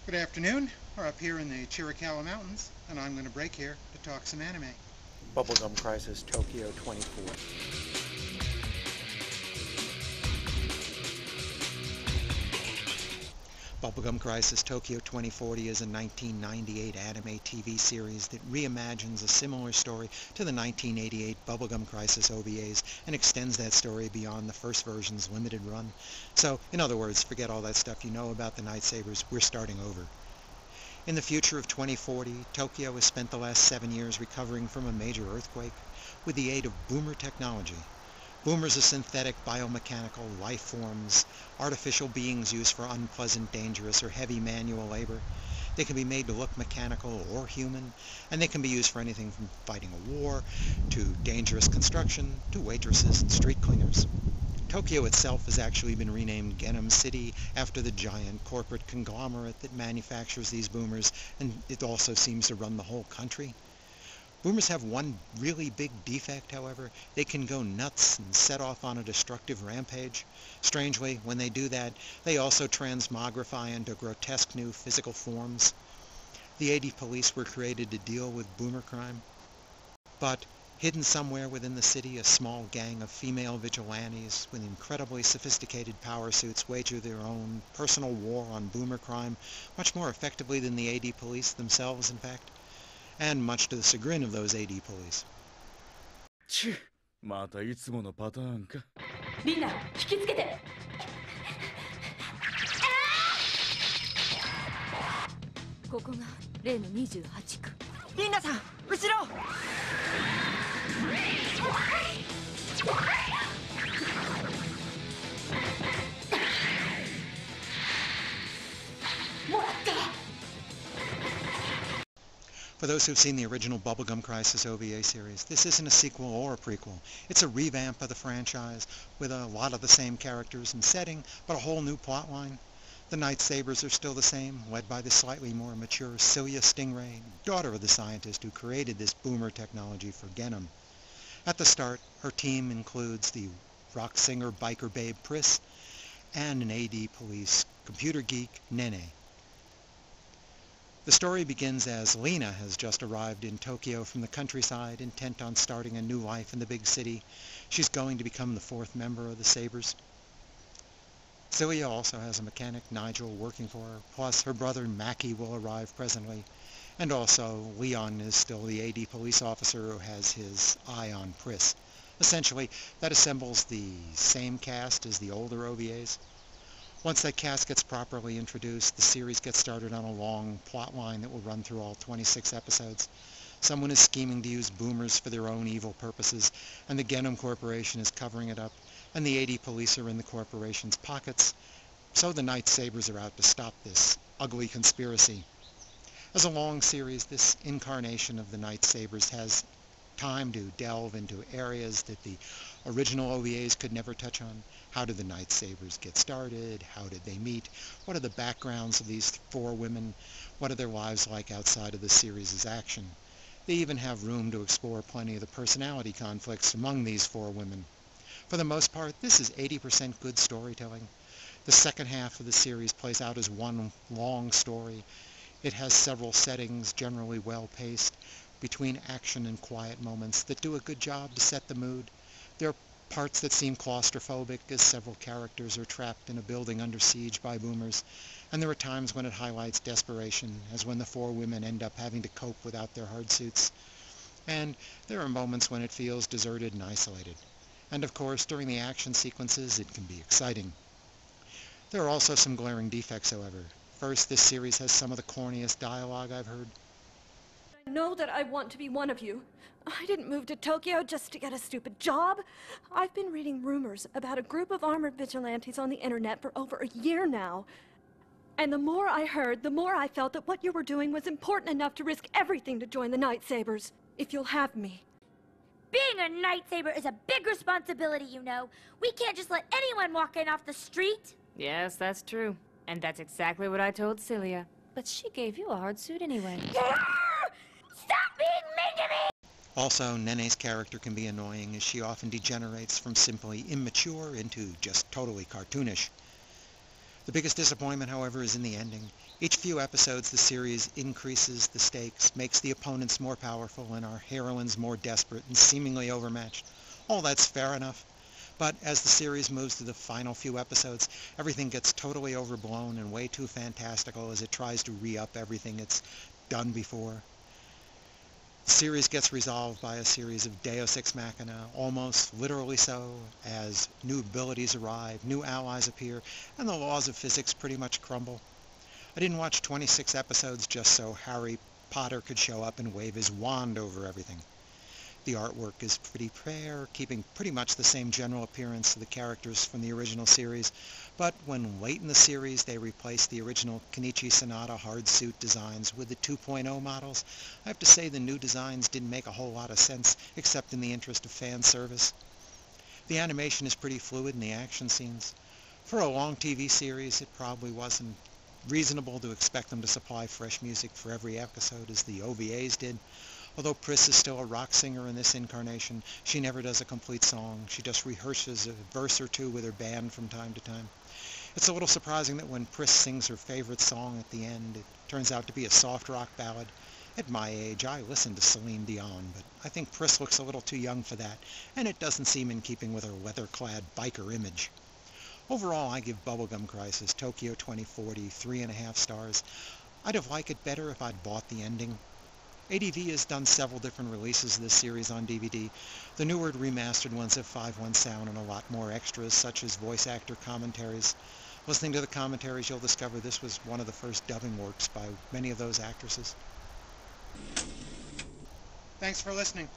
Good afternoon. We're up here in the Chiricahua Mountains, and I'm going to break here to talk some anime. Bubblegum Crisis Tokyo 24. Bubblegum Crisis Tokyo 2040 is a 1998 anime TV series that reimagines a similar story to the 1988 Bubblegum Crisis OVAs and extends that story beyond the first version's limited run. So, in other words, forget all that stuff you know about the Night Sabers. We're starting over. In the future of 2040, Tokyo has spent the last 7 years recovering from a major earthquake with the aid of boomer technology. Boomers are synthetic biomechanical life forms, artificial beings used for unpleasant, dangerous, or heavy manual labor. They can be made to look mechanical or human, and they can be used for anything from fighting a war, to dangerous construction, to waitresses and street cleaners. Tokyo itself has actually been renamed Genom City after the giant corporate conglomerate that manufactures these boomers, and it also seems to run the whole country. Boomers have one really big defect, however. They can go nuts and set off on a destructive rampage. Strangely, when they do that, they also transmogrify into grotesque new physical forms. The AD police were created to deal with boomer crime. But hidden somewhere within the city, a small gang of female vigilantes with incredibly sophisticated power suits wage their own personal war on boomer crime, much more effectively than the AD police themselves, in fact. And much to the chagrin of those AD police. またいつものパターンか。みんな引きつけて。ここが例の28区。リンナさん、後ろ。もらって。For those who've seen the original Bubblegum Crisis OVA series, this isn't a sequel or a prequel. It's a revamp of the franchise, with a lot of the same characters and setting, but a whole new plotline. The Night Sabers are still the same, led by the slightly more mature Celia Stingray, daughter of the scientist who created this boomer technology for Genom. At the start, her team includes the rock singer biker babe Pris, and an AD police computer geek, Nene. The story begins as Lena has just arrived in Tokyo from the countryside, intent on starting a new life in the big city. She's going to become the fourth member of the Sabers. Celia also has a mechanic, Nigel, working for her, plus her brother Mackie will arrive presently. And also, Leon is still the AD police officer who has his eye on Pris. Essentially, that assembles the same cast as the older OVAs. Once that cast gets properly introduced, the series gets started on a long plot line that will run through all 26 episodes. Someone is scheming to use boomers for their own evil purposes, and the Genom Corporation is covering it up, and the AD police are in the corporation's pockets, so the Night Sabers are out to stop this ugly conspiracy. As a long series, this incarnation of the Night Sabers has time to delve into areas that the original OVAs could never touch on. How did the Night Sabers get started? How did they meet? What are the backgrounds of these four women? What are their lives like outside of the series' action? They even have room to explore plenty of the personality conflicts among these four women. For the most part, this is 80% good storytelling. The second half of the series plays out as one long story. It has several settings, generally well-paced, between action and quiet moments that do a good job to set the mood. There are parts that seem claustrophobic as several characters are trapped in a building under siege by boomers, and there are times when it highlights desperation, as when the four women end up having to cope without their hard suits. And there are moments when it feels deserted and isolated. And of course, during the action sequences, it can be exciting. There are also some glaring defects, however. First, this series has some of the corniest dialogue I've heard. I know that I want to be one of you. I didn't move to Tokyo just to get a stupid job. I've been reading rumors about a group of armored vigilantes on the internet for over a year now. And the more I heard, the more I felt that what you were doing was important enough to risk everything to join the Night Sabers. If you'll have me. Being a Night Saber is a big responsibility, you know. We can't just let anyone walk in off the street. Yes, that's true. And that's exactly what I told Celia. But she gave you a hard suit anyway. Stop being mean to me! Also, Nene's character can be annoying as she often degenerates from simply immature into just totally cartoonish. The biggest disappointment, however, is in the ending. Each few episodes, the series increases the stakes, makes the opponents more powerful, and our heroines more desperate and seemingly overmatched. All that's fair enough. But as the series moves to the final few episodes, everything gets totally overblown and way too fantastical as it tries to re-up everything it's done before. The series gets resolved by a series of Deus Ex Machina, almost literally so, as new abilities arrive, new allies appear, and the laws of physics pretty much crumble. I didn't watch 26 episodes just so Harry Potter could show up and wave his wand over everything. The artwork is pretty fair, keeping pretty much the same general appearance of the characters from the original series, but when late in the series they replaced the original Kenichi Sonata hard suit designs with the 2.0 models, I have to say the new designs didn't make a whole lot of sense, except in the interest of fan service. The animation is pretty fluid in the action scenes. For a long TV series, it probably wasn't reasonable to expect them to supply fresh music for every episode as the OVAs did. Although Pris is still a rock singer in this incarnation, she never does a complete song. She just rehearses a verse or two with her band from time to time. It's a little surprising that when Pris sings her favorite song at the end, it turns out to be a soft rock ballad. At my age, I listen to Celine Dion, but I think Pris looks a little too young for that, and it doesn't seem in keeping with her leather-clad biker image. Overall, I give Bubblegum Crisis Tokyo 2040 3.5 stars. I'd have liked it better if I'd bought the ending. ADV has done several different releases of this series on DVD. The newer remastered ones have 5.1 sound and a lot more extras, such as voice actor commentaries. Listening to the commentaries, you'll discover this was one of the first dubbing works by many of those actresses. Thanks for listening.